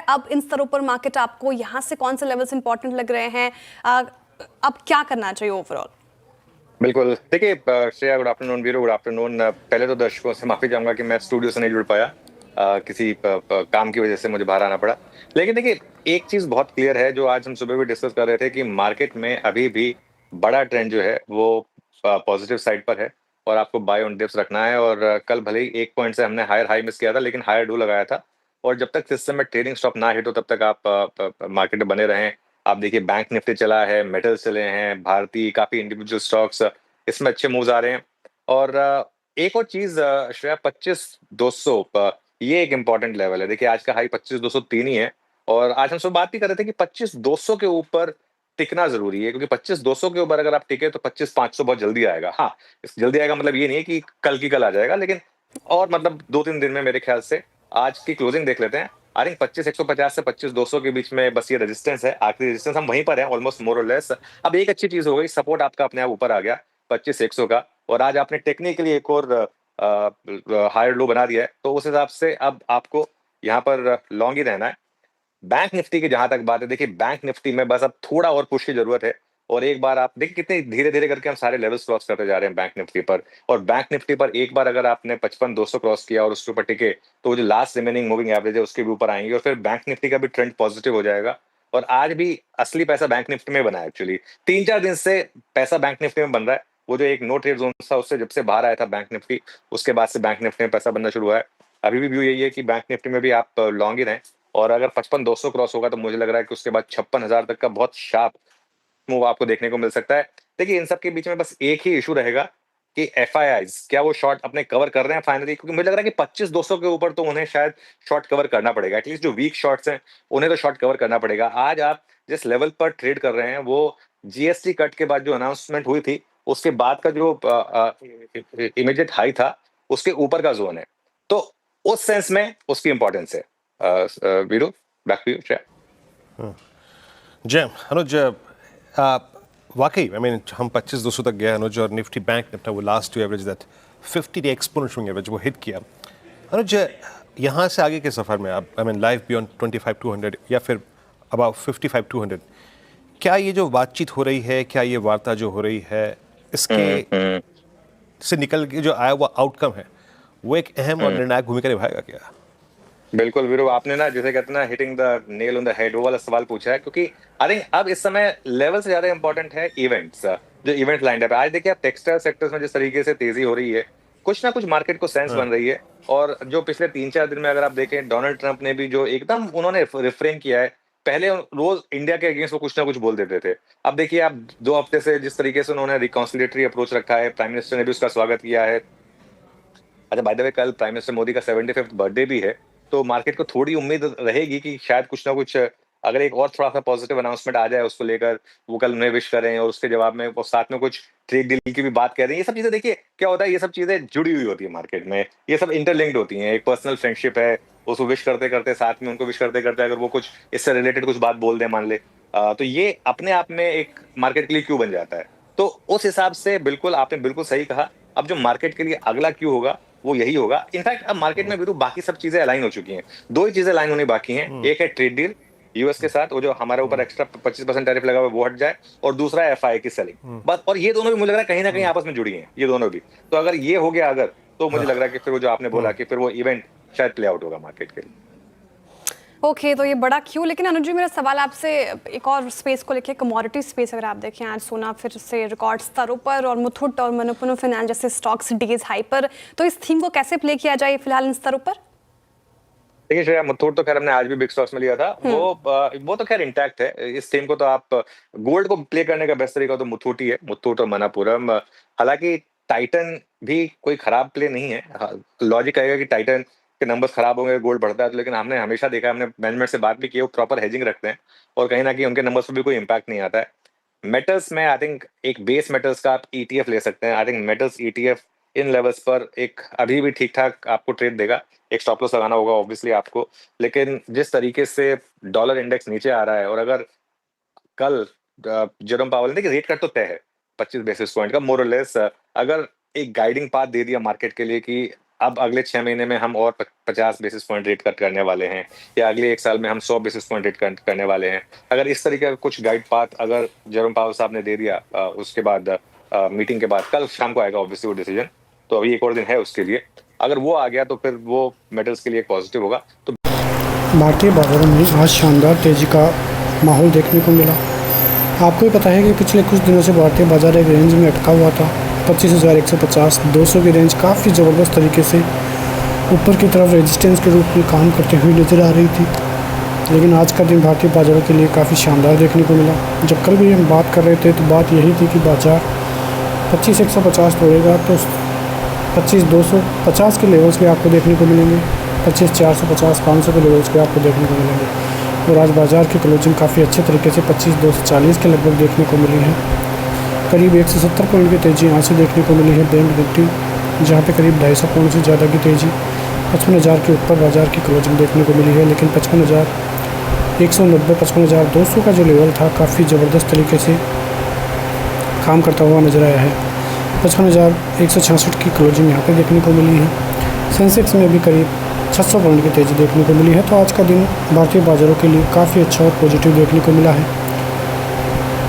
अब इन स्तरों पर मार्केट आपको यहाँ से कौन से लेवल्स इंपॉर्टेंट लग रहे हैं? अब क्या करना चाहिए ओवरऑल? बिल्कुल। देखिए Shreya, good afternoon. Veeru, good afternoon. पहले तो दर्शकों से माफी चाहूंगा कि मैं स्टूडियो से नहीं जुड़ पाया। किसी काम की वजह से मुझे बाहर आना पड़ा। लेकिन देखिए, एक चीज बहुत क्लियर है जो आज हम सुबह भी डिस्कस कर रहे थे कि मार्केट में अभी भी बड़ा ट्रेंड जो है वो पॉजिटिव साइड पर है और आपको बाय ऑन डिप्स रखना है। और कल भले ही एक पॉइंट से हमने हायर हाई मिस किया था, लेकिन हायर डू लगाया था। और जब तक सिस्टम में ट्रेडिंग स्टॉप ना हिट हो तब तक आप मार्केट में बने रहें। आप देखिए, बैंक निफ्टी चला है, मेटल्स चले हैं, भारतीय काफी इंडिविजुअल स्टॉक्स, इसमें अच्छे मूव्स आ रहे हैं। और एक और चीज श्रेया, 25,200 ये एक इंपॉर्टेंट लेवल है। देखिए, आज का हाई 25,203 ही है। और आज हम सब बात भी कर रहे थे कि 25,200 के ऊपर टिकना जरूरी है, क्योंकि 25,200 के ऊपर अगर आप टिके तो 25,500 बहुत जल्दी आएगा। हाँ, इस जल्दी आएगा मतलब ये नहीं है कि कल की कल आ जाएगा, लेकिन और मतलब 2-3 दिन में मेरे ख्याल से। आज की क्लोजिंग देख लेते हैं। आई थिंक 25,150 से 25,200 के बीच में बस ये रेजिस्टेंस है। आखिरी रेजिस्टेंस हम वहीं पर है, ऑलमोस्ट मोर और लेस। अब एक अच्छी चीज हो गई, सपोर्ट आपका अपने आप ऊपर आ गया 25,100 का। और आज आपने टेक्निकली एक और हायर लो बना दिया है, तो उस हिसाब से अब आपको यहाँ पर लॉन्ग ही रहना है। बैंक निफ्टी की जहां तक बात है, देखिए बैंक निफ्टी में बस अब थोड़ा और पुश की जरूरत है। और एक बार आप देखिए कितने धीरे धीरे करके हम सारे लेवल्स क्रॉस करते जा रहे हैं बैंक निफ्टी पर। और बैंक निफ्टी पर एक बार अगर आपने 55,200 क्रॉस किया और उसके ऊपर टिके, तो वो जो लास्ट रिमेनिंग मूविंग एवरेज है उसके भी ऊपर आएंगे और फिर बैंक निफ्टी का भी ट्रेंड पॉजिटिव हो जाएगा। और आज भी असली पैसा बैंक निफ्टी में बना है एक्चुअली। 3-4 दिन से पैसा बैंक निफ्टी में बन रहा है। वो जो एक नो ट्रेड जोन था, उससे जब से बाहर आया था बैंक निफ्टी, उसके बाद से बैंक निफ्टी में पैसा बनना शुरू हुआ है। अभी भी व्यू यही है कि बैंक निफ्टी में भी आप लॉन्ग ही रहें। और अगर 55,200 क्रॉस होगा तो मुझे लग रहा है कि उसके बाद 56,000 तक का बहुत शार्प मूव आपको देखने को मिल सकता है। देखिए, इन सब के बीच में बस एक ही इशू रहेगा कि एफआईआईज क्या वो शॉर्ट अपने कवर कर रहे हैं फाइनली, क्योंकि मुझे लग रहा है कि 25,200 के ऊपर तो उन्हें शायद शॉर्ट कवर करना पड़ेगा। एटलीस्ट जो वीक शॉर्ट्स हैं उन्हें तो शॉर्ट कवर करना पड़ेगा। आज आप जिस लेवल पर ट्रेड कर रहे हैं वो जीएसटी कट के बाद जो अनाउंसमेंट हुई थी उसके बाद का जो इमीडिएट हाई था उसके ऊपर का जोन है। तो उस सेंस में उसकी इंपॉर्टेंस है। Veeru, back to you Shreya. Jay Anuj, वाकई आई मीन हम 25,200 तक गए अनुज, और निफ्टी बैंक निफ्टा वो last two average that 50 day exponential average वो हिट किया अनुज। यहाँ से आगे के सफ़र में आप आई मीन लाइफ बियॉन्ड 25,200 या फिर अबाउट 55,200, क्या ये जो बातचीत हो रही है, क्या ये वार्ता जो हो रही है, इसके से निकल के जो आया हुआ आउटकम है वो एक अहम और निर्णायक भूमिका निभाएगा क्या? बिल्कुल वीरू, आपने ना जिसे कहते हैं ना hitting the nail on the head, वो वाला सवाल पूछा है। क्योंकि आई थिंक अब इस समय लेवल से ज्यादा इंपॉर्टेंट है इवेंट्स, जो इवेंट लाइंड अप है। आज देखिए, आप टेक्सटाइल सेक्टर्स में जिस तरीके से तेजी हो रही है, कुछ ना कुछ मार्केट को सेंस बन रही है। और जो पिछले 3-4 दिन में अगर आप देखें, डोनाल्ड ट्रंप ने भी जो एकदम उन्होंने रिफ्रेन किया है। पहले रोज इंडिया के अगेंस्ट वो कुछ ना कुछ बोल देते थे। अब देखिए, आप 2 हफ्ते से जिस तरीके से उन्होंने रिकॉन्सिलेटरी अप्रोच रखा है, प्राइम मिनिस्टर ने भी उसका स्वागत किया है। अच्छा, बाय द वे, कल प्राइम मिनिस्टर मोदी का 75th बर्थडे भी है। तो मार्केट को थोड़ी उम्मीद रहेगी कि शायद कुछ ना कुछ अगर एक और थोड़ा सा पॉजिटिव अनाउंसमेंट आ जाए उसको लेकर, वो कल उन्हें विश करें और उसके जवाब में वो साथ में कुछ ट्रेड डील की भी बात कर रहे हैं। ये सब चीजें देखिए क्या होता है, ये सब चीजें जुड़ी हुई होती है मार्केट में, ये सब इंटरलिंक्ड होती हैं। एक पर्सनल फ्रेंडशिप है, उसको विश करते करते, साथ में उनको विश करते करते अगर वो कुछ इससे रिलेटेड कुछ बात बोल दे मान ले, तो ये अपने आप में एक मार्केट के लिए क्यों बन जाता है। तो उस हिसाब से बिल्कुल आपने बिल्कुल सही कहा। अब जो मार्केट के लिए अगला क्यों होगा वो यही होगा। इनफैक्ट अब मार्केट में भी तो बाकी सब चीजें अलाइन हो चुकी हैं। 2 ही चीजें अलाइन होनी बाकी हैं। एक है ट्रेड डील यूएस के साथ, वो जो हमारे ऊपर एक्स्ट्रा 25% टैरिफ लगा हुआ है वो हट जाए। और दूसरा है एफआई की सेलिंग बस। और ये दोनों भी मुझे लग रहा है कहीं ना कहीं आपस में जुड़ी हैं, ये दोनों भी। तो अगर ये हो गया अगर, तो मुझे लग रहा है कि फिर वो जो आपने बोला कि फिर वो इवेंट शायद प्ले आउट होगा मार्केट के लिए। ओके, तो ये बड़ा क्यों, लेकिन अनुज जी मेरा सवाल आपसे एक और स्पेस को लेके, कमोडिटी स्पेस। अगर आप देखें आज सोना फिर से रिकॉर्ड स्तरों पर और मुथूट और मनोपुनो फाइनेंस जैसे स्टॉक्स डेज हाई पर, तो इस थीम को कैसे प्ले किया जाए फिलहाल इन स्तरों पर? देखिए श्रेया, मुथूट तो खैर हमने आज भी बिग स्टॉक्स में लिया था। वो तो खैर इंटैक्ट है। इस टीम को तो आप गोल्ड को प्ले करने का बेस्ट तरीका तो मुथूट ही है, मुथूट और मनापुरम। हालांकि टाइटन भी कोई खराब प्ले नहीं है। लॉजिक कहेगा कि टाइटन के नंबर्स खराब होंगे, गोल्ड बढ़ता है तो, लेकिन हमने हमेशा देखा, हमने मैनेजमेंट से बात भी की, वो प्रॉपर हेजिंग रखते हैं और कहीं ना कहीं उनके नंबर्स पर भी कोई इंपैक्ट नहीं आता है। मेटल्स में आई थिंक एक बेस मेटल्स का आप ईटीएफ ले सकते हैं। I think metals ETF in levels पर एक अभी भी ठीक ठाक आपको ट्रेड देगा। एक स्टॉप लॉस लगाना होगा ऑब्वियसली आपको, लेकिन जिस तरीके से डॉलर इंडेक्स नीचे आ रहा है, और अगर कल जेरोम पावल ने, देखिए रेट कट तो तय है 25 बेसिस पॉइंट का मोर और लेस। अगर एक गाइडिंग पाथ दे दिया मार्केट के लिए कि अब अगले 6 महीने में हम और 50 बेसिस पॉइंट रेट कट करने वाले हैं, या अगले 1 साल में हम 100 बेसिस पॉइंट रेट कट करने वाले हैं। अगर इस तरीके का कुछ गाइड पाथ अगर जेरोम पावल साहब ने दे दिया उसके बाद मीटिंग के बाद, कल शाम को आएगा ऑब्वियसली वो डिसीजन, तो अभी एक और दिन है उसके लिए, अगर वो आ गया तो फिर वो मेटल्स के लिए पॉजिटिव होगा। तो भारतीय बाजारों में आज शानदार तेज़ी का माहौल देखने को मिला। आपको ही पता है कि पिछले कुछ दिनों से भारतीय बाजार एक रेंज में अटका हुआ था। 25,150 200 की रेंज काफ़ी ज़बरदस्त तरीके से ऊपर की तरफ रेजिस्टेंस के रूप में काम करते हुए नज़र आ रही थी, लेकिन आज का दिन भारतीय बाज़ारों के लिए काफ़ी शानदार देखने को मिला। जब कल भी हम बात कर रहे थे तो बात यही थी कि बाज़ार 25,150 तोड़ेगा तो 25,250 के लेवल्स भी आपको देखने को मिलेंगे, 25,450 500 के लेवल्स भी आपको देखने को मिलेंगे। और आज बाज़ार की क्लोजिंग काफ़ी अच्छे तरीके से 25,240 के लगभग देखने को मिली है। करीब 170 पॉइंट की तेज़ी यहाँ से देखने को मिली है बैंक निफ्टी, जहाँ पे करीब 250 पॉइंट से ज़्यादा की तेज़ी 55,000 के ऊपर बाज़ार की क्लोजिंग देखने को मिली है। लेकिन 55,190 55,200 का जो लेवल था काफ़ी ज़बरदस्त तरीके से काम करता हुआ नज़र आया है। 55,166 की क्लोजिंग यहाँ पे देखने को मिली है। सेंसेक्स में भी करीब 600 पॉइंट की तेज़ी देखने को मिली है। तो आज का दिन भारतीय बाज़ारों के लिए काफ़ी अच्छा और पॉजिटिव देखने को मिला है।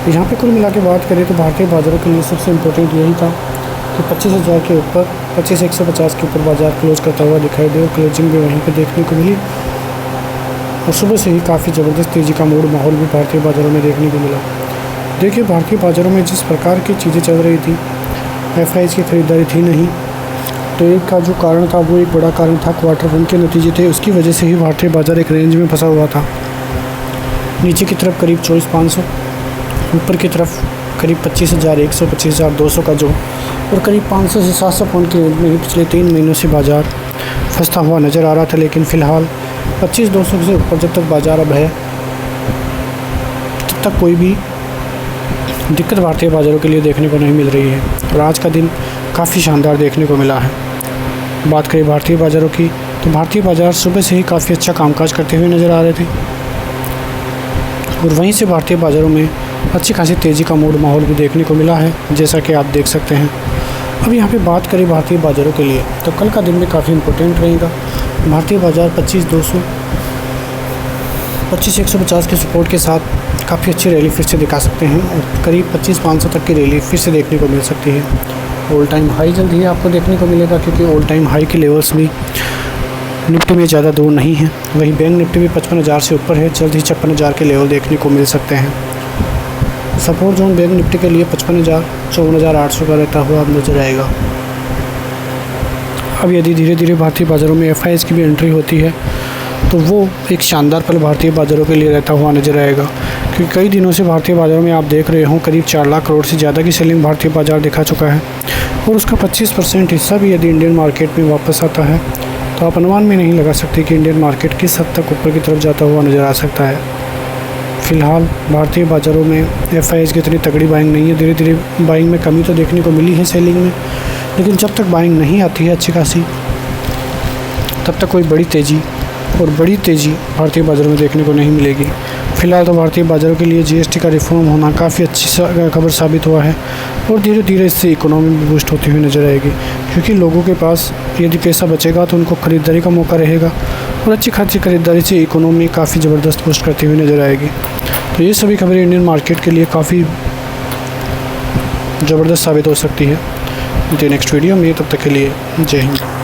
यहाँ पे कुल मिला के बात करें तो भारतीय बाज़ारों के लिए सबसे इम्पोर्टेंट यही था कि 25,000 के ऊपर 25,150 के ऊपर बाज़ार क्लोज करता हुआ दिखाई दे और क्लोजिंग भी वहीं पे देखने को मिली। और सुबह से ही काफ़ी ज़बरदस्त तेज़ी का मूड माहौल भी भारतीय बाज़ारों में देखने को मिला। देखिए, भारतीय बाज़ारों में जिस प्रकार की चीज़ें चल रही थी, FIs की खरीदारी थी नहीं, तो एक का जो कारण था वो एक बड़ा कारण था क्वार्टर 1 के नतीजे थे, उसकी वजह से ही भारतीय बाज़ार एक रेंज में फंसा हुआ था। नीचे की तरफ करीब 24,500, ऊपर की तरफ करीब 25,100 25,200 का जो, और करीब 500 से 700 पॉइंट की रेंज में ही पिछले 3 महीनों से बाज़ार फंसता हुआ नज़र आ रहा था। लेकिन फ़िलहाल 25,200 से ऊपर जब तक बाज़ार अब है, तब तक कोई भी दिक्कत भारतीय बाज़ारों के लिए देखने को नहीं मिल रही है। और आज का दिन काफ़ी शानदार देखने को मिला है। बात करें भारतीय बाज़ारों की तो भारतीय बाज़ार सुबह से ही काफ़ी अच्छा कामकाज करते हुए नज़र आ रहे थे, और वहीं से भारतीय बाज़ारों में अच्छी खासी तेज़ी का मूड माहौल भी देखने को मिला है, जैसा कि आप देख सकते हैं। अब यहाँ पे बात करें भारतीय बाज़ारों के लिए तो कल का दिन भी काफ़ी इम्पोर्टेंट रहेगा। भारतीय बाज़ार 25,200 25,150 के सपोर्ट के साथ काफ़ी अच्छी रैली फिर से दिखा सकते हैं, और करीब 25,500 तक की रैली फिर से देखने को मिल सकती है। ऑल टाइम हाई जल्द ही आपको देखने को मिलेगा, क्योंकि ऑल टाइम हाई के लेवल्स भी निफ्टी में ज़्यादा दूर नहीं है। वहीं बैंक निफ्टी भी 55,000 से ऊपर है, जल्द ही 56,000 के लेवल देखने को मिल सकते हैं। सपोर्ट जोन बैंक निफ्टी के लिए 55,000 54,800 का रहता हुआ अब नजर आएगा। अब यदि धीरे धीरे भारतीय बाज़ारों में FIs की भी एंट्री होती है तो वो एक शानदार पल भारतीय बाज़ारों के लिए रहता हुआ नजर आएगा, क्योंकि कई दिनों से भारतीय बाज़ारों में आप देख रहे हों करीब 4 लाख करोड़ से ज़्यादा की सेलिंग भारतीय बाज़ार दिखा चुका है, और उसका 25% हिस्सा भी यदि इंडियन मार्केट में वापस आता है तो आप अनुमान में नहीं लगा सकते कि इंडियन मार्केट किस हद तक ऊपर की तरफ जाता हुआ नज़र आ सकता है। फ़िलहाल भारतीय बाज़ारों में FIs की इतनी तगड़ी बाइंग नहीं है, धीरे धीरे बाइंग में कमी तो देखने को मिली है सेलिंग में, लेकिन जब तक बाइंग नहीं आती है अच्छी खासी, तब तक कोई बड़ी तेज़ी भारतीय बाज़ारों में देखने को नहीं मिलेगी। फ़िलहाल तो भारतीय बाज़ारों के लिए GST का रिफॉर्म होना काफ़ी अच्छी खबर साबित हुआ है, और धीरे धीरे इससे इकोनॉमी भी बूस्ट होती हुई नज़र आएगी, क्योंकि लोगों के पास यदि पैसा बचेगा तो उनको ख़रीदारी का मौका रहेगा, और अच्छी खासी खरीदारी से इकोनॉमी काफ़ी ज़बरदस्त बूस्ट करती हुई नज़र आएगी। तो ये सभी खबरें इंडियन मार्केट के लिए काफ़ी ज़बरदस्त साबित हो सकती है। नेक्स्ट वीडियो में, तब तक के लिए जय हिंद।